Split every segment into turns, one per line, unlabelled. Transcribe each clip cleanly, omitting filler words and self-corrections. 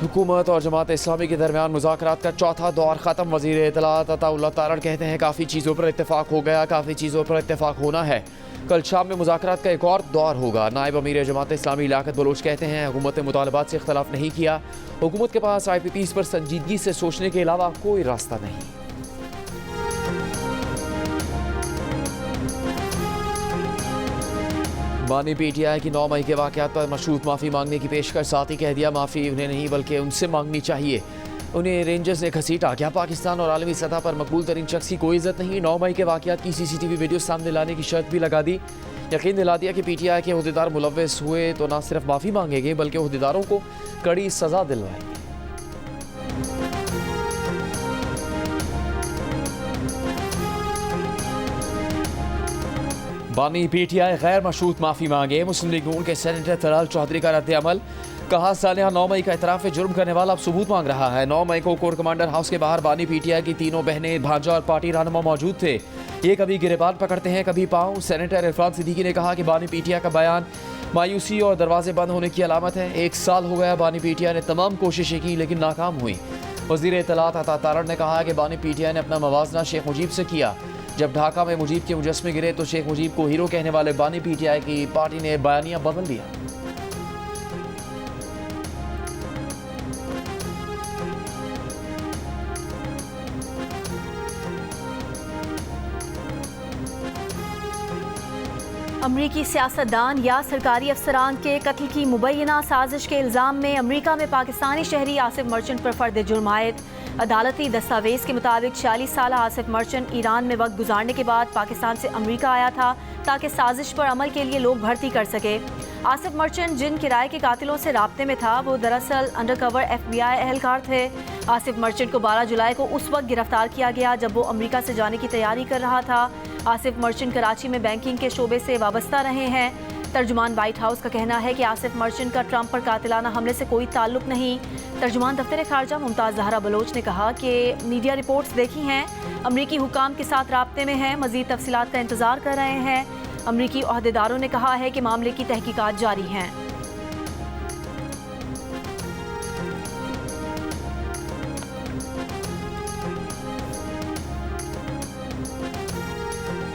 हुकूमत और जमात इस्लामी के दरमियान मुज़ाकरात का चौथा दौर ख़त्म। वज़ीर इत्तलात अताउल्लाह तारड़ कहते हैं काफ़ी चीज़ों पर इत्तेफाक हो गया, काफ़ी चीज़ों पर इत्तेफाक होना है। कल शाम में मुज़ाकरात का एक और दौर होगा। नायब अमीर जमात इस्लामी लियाकत बलोच कहते हैं हुकूमत ने मुतालबात से इख्तलाफ नहीं किया, हुकूमत के पास IPPs पर संजीदगी से सोचने के अलावा कोई रास्ता नहीं। बानी PTI की 9 मई के वाक़यात पर मशरूत माफ़ी मांगने की पेशकश, साथ ही कह दिया माफ़ी उन्हें नहीं बल्कि उनसे मांगनी चाहिए। उन्हें रेंजर्स ने घसीटा, क्या पाकिस्तान और आलमी सतह पर मकबूल तरीन शख्स की कोई इज्जत नहीं। 9 मई के वाक़यात की CCTV वीडियो सामने लाने की शर्त भी लगा दी। यकीन दिला दिया कि PTI के अहदेदार मुलव्वस हुए तो न सिर्फ माफ़ी मांगेंगे बल्कि अहदेदारों को कड़ी सज़ा दिलवाएंगे। बानी PTI गैर मशरूत माफ़ी मांगे। मुस्लिम लीग नून के सेनेटर तलाल चौधरी का रद्द अमल, कहा सालिया 9 मई का इतराफ़ जुर्म करने वाला अब सबूत मांग रहा है। 9 मई को कोर कमांडर हाउस के बाहर बानी PTI की तीनों बहनें, भांजा और पार्टी रहनुमा मौजूद थे। ये कभी गिरेबान पकड़ते हैं कभी पाँव। सेनेटर इरफान सिद्दीकी ने कहा कि बानी PTI का बयान मायूसी और दरवाजे बंद होने की अलामत है। 1 साल हो गया, बानी PTI ने तमाम कोशिशें की लेकिन नाकाम हुई। वज़ीर इत्तलात अता तारड़ ने कहा कि बानी PTI ने अपना मवाजना शेख मुजीब से किया। जब ढाका में मुजीब के मुजस्मे गिरे तो शेख मुजीब को हीरो कहने वाले बानी PTI की पार्टी ने बयानिया बदल दिया।
अमरीकी सियासतदान या सरकारी अफसरान के कत्ल की मुबैना साजिश के इल्ज़ाम में अमरीका में पाकिस्तानी शहरी आसिफ मर्चेंट पर फर्द जुर्म आयद। अदालती दस्तावेज़ के मुताबिक 46 साल आसिफ मर्चेंट ईरान में वक्त गुजारने के बाद पाकिस्तान से अमरीका आया था ताकि साजिश पर अमल के लिए लोग भर्ती कर सके। आसिफ मर्चेंट जिन किराए के कातिलों से राब्ते में था वो दरअसल अंडरकवर FBI एहलकार थे। आसिफ मर्चेंट को 12 जुलाई को उस वक्त गिरफ्तार किया गया जब वो अमरीका से जाने की तैयारी कर रहा था। आसिफ मर्चेंट कराची में बैंकिंग के शोबे से वाबस्ता रहे हैं। तर्जुमान व्हाइट हाउस का कहना है कि आसिफ मर्चेंट का ट्रंप पर कातिलाना हमले से कोई ताल्लुक नहीं। तर्जुमान दफ्तर खारजा मुमताज़ जहरा बलोच ने कहा कि मीडिया रिपोर्ट्स देखी हैं, अमरीकी हुकाम के साथ राब्ते में हैं, मज़ीद तफसीलात का इंतज़ार कर रहे हैं। अमरीकी अहदेदारों ने कहा है कि मामले की तहकीकात जारी हैं।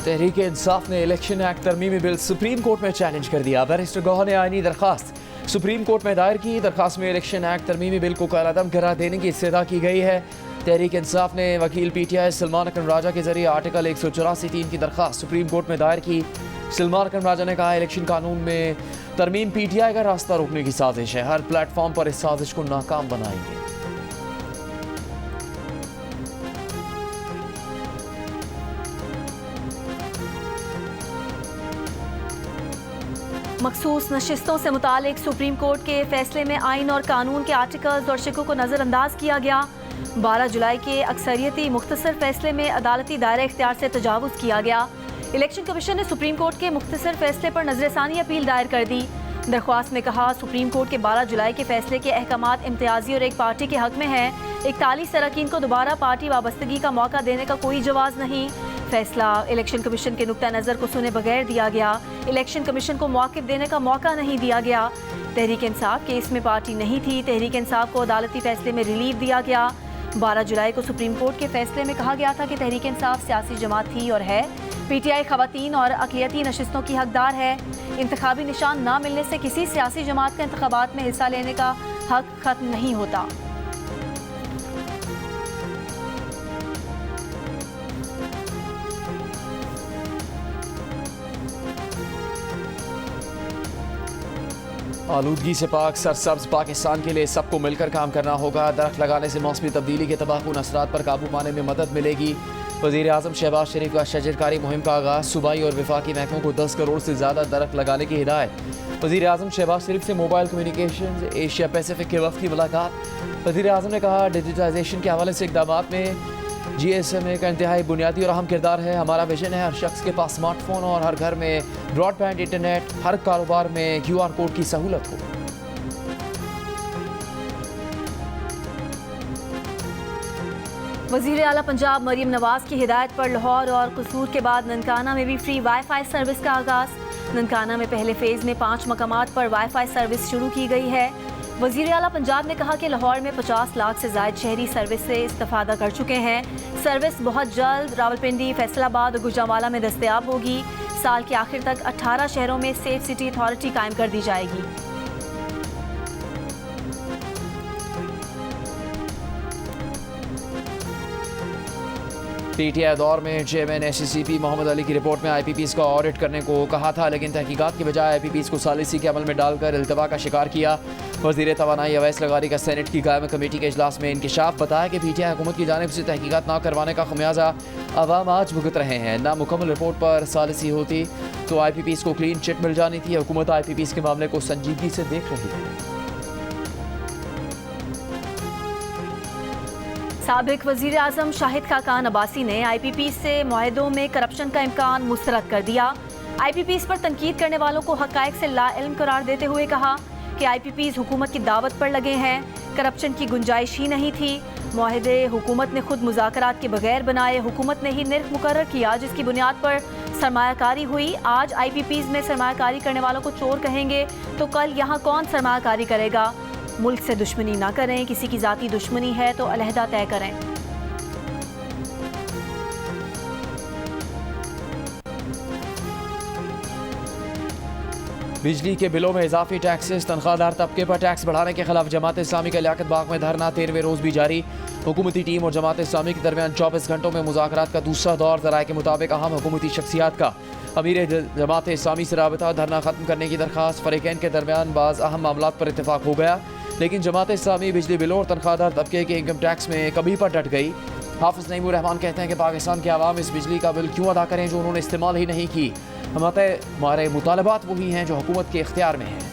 तहरीक इंसाफ ने इलेक्शन एक्ट तरमीमी बिल सुप्रीम कोर्ट में चैलेंज कर दिया। बैरिस्टर गौहर ने आईनी दरखास्त सुप्रीम कोर्ट में दायर की। दरखास्त में इलेक्शन एक्ट तरमीमी बिल को कालादम करार देने की इस्तदा की गई है। तहरीक इंसाफ ने वकील PTI सलमान अकरम राजा के जरिए आर्टिकल 184(3) की दरखास्त सुप्रीम कोर्ट में दायर की। सलमान अकरम राजा ने कहा इलेक्शन कानून में तरमीम PTI का रास्ता रोकने की साजिश है, हर प्लेटफॉर्म पर इस साजिश को नाकाम बनाएंगे।
मखसूस नशिस्तों से मुतालिक सुप्रीम कोर्ट के फैसले में आइन और कानून के आर्टिकल्स और शिकों को नज़रअंदाज किया गया। 12 जुलाई के अक्सरियती मुख्तसर फैसले में अदालती दायरे इख्तियार से तजावुज़ किया गया। इलेक्शन कमीशन ने सुप्रीम कोर्ट के मुख्तसर फैसले पर नजरसानी अपील दायर कर दी। दरख्वास्त में कहा सुप्रीम कोर्ट के 12 जुलाई के फैसले के अहकामात इम्तियाजी और एक पार्टी के हक में है। 41 अरकान को दोबारा पार्टी वाबस्तगी का मौका देने का कोई जवाज़ नहीं। फैसला इलेक्शन कमीशन के नुक्ता नज़र को सुने बगैर दिया गया। इलेक्शन कमीशन को मौक़िफ़ देने का मौका नहीं दिया गया। तहरीक इंसाफ केस में पार्टी नहीं थी। तहरीक इंसाफ को अदालती फैसले में रिलीफ दिया गया। 12 जुलाई को सुप्रीम कोर्ट के फैसले में कहा गया था कि तहरीक इंसाफ सियासी जमात थी और है। PTI ख़वातीन और अक़लियती नशिस्तों की हकदार है। इंतखाबी निशान ना मिलने से किसी सियासी जमात का इंतखाबात में हिस्सा लेने का हक ख़त्म नहीं होता।
आलूदगी से पाक सरसब्ज पाकिस्तान के लिए सबको मिलकर काम करना होगा। दरख्त लगाने से मौसमी तब्दीली के तबाहकुन असरात पर काबू पाने में मदद मिलेगी। वज़ीर आज़म शहबाज शरीफ का शजरकारी मुहिम का आगाज़। सूबाई और वफाकी महकमों को 10 करोड़ से ज़्यादा दरख्त लगाने की हिदायत। वज़ीर आज़म शहबाज शरीफ से मोबाइल कम्युनिकेशन एशिया पैसिफिक के वफ़द की मुलाकात। वज़ीर आज़म ने कहा डिजिटाइजेशन के हवाले से इक़दाम में GSMA का इंतहाई बुनियादी और अहम किरदार है। हमारा विजन है हर शख्स के पास स्मार्टफोन और हर घर में ब्रॉडबैंड इंटरनेट, हर कारोबार में QR कोड की सहूलत हो।
वज़ीर आला पंजाब मरीम नवाज की हिदायत पर लाहौर और कसूर के बाद ननकाना में भी फ्री वाईफाई सर्विस का आगाज़। ननकाना में पहले फेज़ में 5 मकामात पर वाईफाई सर्विस शुरू की गई है। वज़ीर आला पंजाब ने कहा कि लाहौर में 50 लाख से ज़ायद शहरी सर्विस से इस्तेफादा कर चुके हैं। सर्विस बहुत जल्द रावलपिंडी, फैसलाबाद और गुजरांवाला में दस्तयाब होगी। साल के आखिर तक 18 शहरों में सेफ सिटी अथॉरिटी कायम कर दी जाएगी।
पीटीआई दौर में चेयरमैन एससीपी मोहम्मद अली की रिपोर्ट में आईपीपीज़ का ऑडिट करने को कहा था, लेकिन तहकीकात की बजाय आईपीपीज़ को सालिसी के अमल में डालकर इल्तवा का शिकार किया। वज़ीर तवानाई अवैस लगारी का सेनेट की कायम कमेटी के इजलास में इंकशाफ। बताया कि पीटीआई हुकूमत की जानिब से तहकीकात ना करवाने का खमियाजा अवाम आज भुगत रहे हैं। नामुकम्मल रिपोर्ट पर सालिसी होती तो आईपीपीज़ को क्लीन चिट मिल जानी थी। हुकूमत आईपीपीज़ के मामले को संजीदगी से देख रही है।
साबिक वज़ीर आज़म शाहिद खाकान अब्बासी ने आईपीपीज़ से मुआहदों में करप्शन का इम्कान मुस्तरद कर दिया। आईपीपीज़ पर तनकीद करने वालों को हक़ाइक़ से लाइल्म करार देते हुए कहा कि आईपीपीज़ हुकूमत की दावत पर लगे हैं, करप्शन की गुंजाइश ही नहीं थी। मुआहदे हुकूमत ने खुद मुज़ाकरात के बगैर बनाए, हुकूमत ने ही निर्ख मुकर्रर किया जिसकी बुनियाद पर सरमायाकारी हुई। आज आईपीपीज़ में सरमायाकारी करने वालों को चोर कहेंगे तो कल यहाँ कौन सरमायाकारी करेगा? मुल्क से दुश्मनी ना करें, किसी की ज़ाती दुश्मनी है तो अलहदा तय करें।
बिजली के बिलों में इजाफी टैक्सेस, तनख्वाहदार तबके पर टैक्स बढ़ाने के खिलाफ जमात इस्लामी का लियाकत बाग में धरना 13वें रोज भी जारी। हुकूमती टीम और जमात इस्लामी के दरमियान 24 घंटों में मुज़ाकरात का दूसरा दौर। ज़राए के मुताबिक अहम हुकूमती शख्सियात का अमीर जमात इस्लामी से राबता, धरना खत्म करने की दरख्वास्त। फरीकैन के दरमियान बाज़ अहम मामलात पर इत्तेफाक हो गया, लेकिन जमात इस्लामी बिजली बिलों और तनख्वाहदार तबके के इनकम टैक्स में कभी पर डट गई। हाफिज़ नईमुर रहमान कहते हैं कि पाकिस्तान के अवाम इस बिजली का बिल क्यों अदा करें जो उन्होंने इस्तेमाल ही नहीं की। हमारे मुतालबात वही हैं जो हुकूमत के इख्तियार में हैं।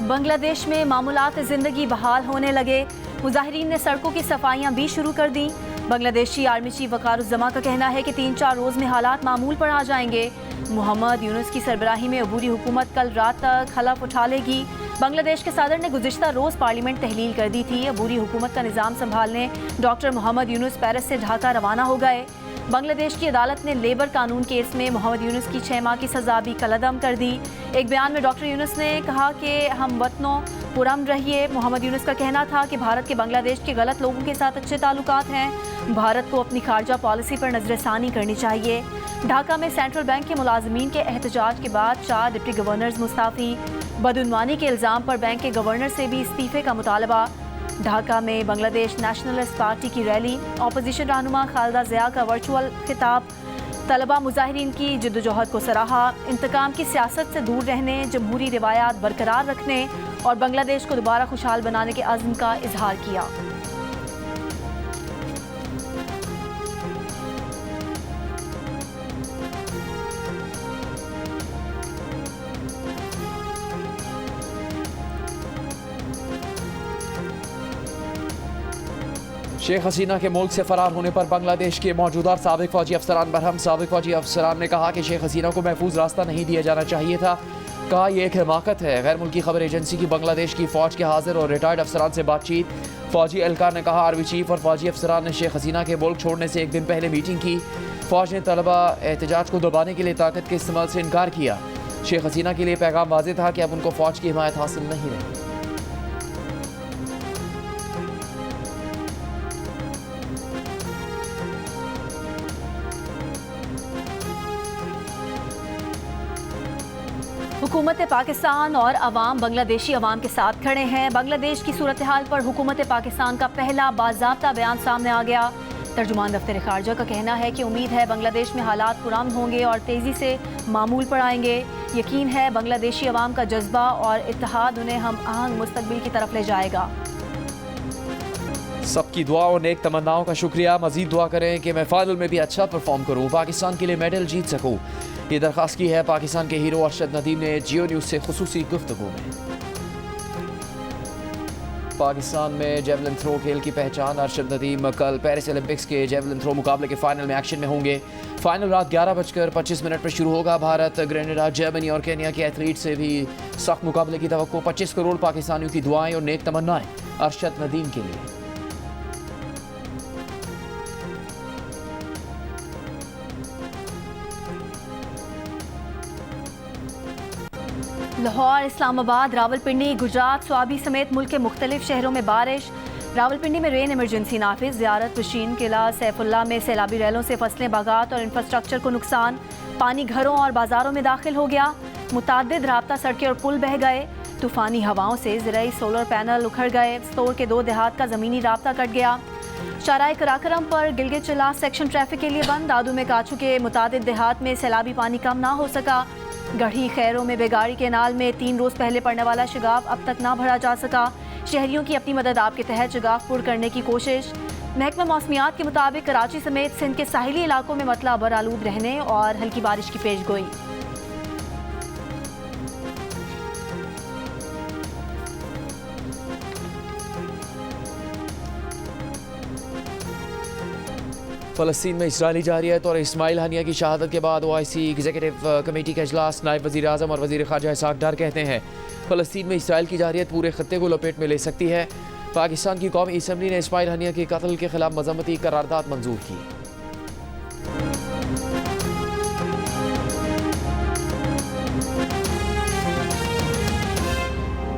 बांग्लादेश में मामूलात ज़िंदगी बहाल होने लगे। मुजाहिरीन ने सड़कों की सफाइयाँ भी शुरू कर दी। बांग्लादेशी आर्मी चीफ वकारुज़्ज़मा का कहना है कि 3-4 रोज़ में हालात मामूल पर आ जाएंगे। मोहम्मद यूनुस की सरबराही में अबूरी हुकूमत कल रात तक हलफ उठा लेगी। बांग्लादेश के सदर ने गुज़िश्ता रोज़ पार्लियामेंट तहलील कर दी थी। अबूरी हुकूमत का निज़ाम संभालने डॉक्टर मोहम्मद यूनुस पेरिस से ढाका रवाना हो गए। बांग्लादेश की अदालत ने लेबर कानून केस में मोहम्मद यूनुस की 6 माह की सजा भी कलअदम कर दी। एक बयान में डॉक्टर यूनुस ने कहा कि हम वतनों पुरअमन रहिए। मोहम्मद यूनुस का कहना था कि भारत के बांग्लादेश के गलत लोगों के साथ अच्छे ताल्लुकात हैं। भारत को अपनी खारजा पॉलिसी पर नजरसानी करनी चाहिए। ढाका में सेंट्रल बैंक के मुलाजमीन के एहतजाज के बाद 4 डिप्टी गवर्नर्स मुस्ताफ़ी। बदउनवानी के इल्ज़ाम पर बैंक के गवर्नर से भी इस्तीफे का मुतालबा। ढाका में बांग्लादेश नेशनलिस्ट पार्टी की रैली। अपोजिशन रहनुमा खालिदा ज़िया का वर्चुअल खिताब। तलबा मुजाहिरीन की जद्दोजहद को सराहा। इंतकाम की सियासत से दूर रहने, जमहूरी रिवायात बरकरार रखने और बांग्लादेश को दोबारा खुशहाल बनाने के अज़्म का इजहार किया।
शेख हसीना के मुल्क से फरार होने पर बांग्लादेश के मौजूदा साबिक फौजी अफसरान बरहम। साबिक फौजी अफसरान ने कहा कि शेख हसीना को महफूज रास्ता नहीं दिया जाना चाहिए था। कहा यह एक हिमाकत है। गैर मुल्की खबर एजेंसी की बांग्लादेश की फ़ौज के हाजिर और रिटायर्ड अफसरान से बातचीत। फ़ौजी एहलकार ने कहा आर्मी चीफ और फौजी अफसरान ने शेख हसीना के मुल्क छोड़ने से एक दिन पहले मीटिंग की। फ़ौज ने तलबा एहतजाज को दबाने के लिए ताकत के इस्तेमाल से इनकार किया। शेख हसीना के लिए पैगाम वाज़ेह था कि अब उनको फ़ौज की हिमायत हासिल नहीं रही।
हुकूमत पाकिस्तान और अवाम बांग्लादेशी अवाम के साथ खड़े हैं। बांग्लादेश की सूरत हाल पर हुकूमत पाकिस्तान का पहला बाज़ाब्ता बयान सामने आ गया। तर्जुमान दफ्तर खारजा का कहना है कि उम्मीद है बांग्लादेश में हालात पुरअमन होंगे और तेज़ी से मामूल पर आएंगे। यकीन है बांग्लादेशी अवाम का जज्बा और इत्तेहाद उन्हें हम आहंग मुस्तकबिल की तरफ ले जाएगा।
सबकी दुआ और नेक तमन्नाओं का शुक्रिया। मजीद दुआ करें कि मैं फाइनल में भी अच्छा परफॉर्म करूं, पाकिस्तान के लिए मेडल जीत सकूं। ये दरख्वास्त की है पाकिस्तान के हीरो अरशद नदीम ने जियो न्यूज़ से खुसूसी गुफ्तगू में। पाकिस्तान में जेवलिन थ्रो खेल की पहचान। अरशद नदीम कल पेरिस ओलंपिक्स के जेवलिन थ्रो मुकाबले के फाइनल में एक्शन में होंगे। फाइनल रात 11:25 पर शुरू होगा। भारत, ग्रेनेडा, जर्मनी और केन्या के एथलीट से भी सख्त मुकाबले की तवक्को। 25 करोड़ पाकिस्तानियों की दुआएं और नेक तमन्नाएं अरशद नदीम के लिए।
लाहौर, इस्लामाबाद, रावलपिंडी, गुजरात, स्वाबी समेत मुल्क के मुख्तलिफ शहरों में बारिश। रावलपिंडी में रेन इमरजेंसी नाफिज। ज़ियारत वशीन किला सैफुल्ला में सैलाबी रैलों से फसलें, बागात और इंफ्रास्ट्रक्चर को नुकसान। पानी घरों और बाजारों में दाखिल हो गया। मुताद्दिद राब्ता सड़कें और पुल बह गए। तूफानी हवाओं से ज़राई सोलर पैनल उखड़ गए। स्टोर के 2 देहात का ज़मीनी राब्ता कट गया। शाराए कराकरम पर गिलगित चिल्ला सेक्शन ट्रैफिक के लिए बंद। दादू में काचू के मुतादिद देहात में सैलाबी पानी कम ना हो सका। गढ़ी खैरों में बेगाड़ी केनाल में 3 रोज़ पहले पड़ने वाला शगाफ अब तक ना भरा जा सका। शहरियों की अपनी मदद आप के तहत शगाफ पुर करने की कोशिश। महकमा मौसमियात के मुताबिक कराची समेत सिंध के साहिली इलाकों में मतला अबर आलूद रहने और हल्की बारिश की पेशगोई।
फ़लस्तीन में इसराइली जारियत और इस्माइल हानिया की शहादत के बाद OIC एग्जीक्यूटिव कमेटी का इजलास। नायब वज़ीर आज़म और वज़ीर ख़ारजा इसहाक़ डार कहते हैं फ़लस्तीन में इसराइल की जारियत पूरे खत्ते को लपेट में ले सकती है। पाकिस्तान की कौमी असम्बली ने इस्माइल हानिया के कत्ल के खिलाफ मज़म्मती करारदाद मंजूर की।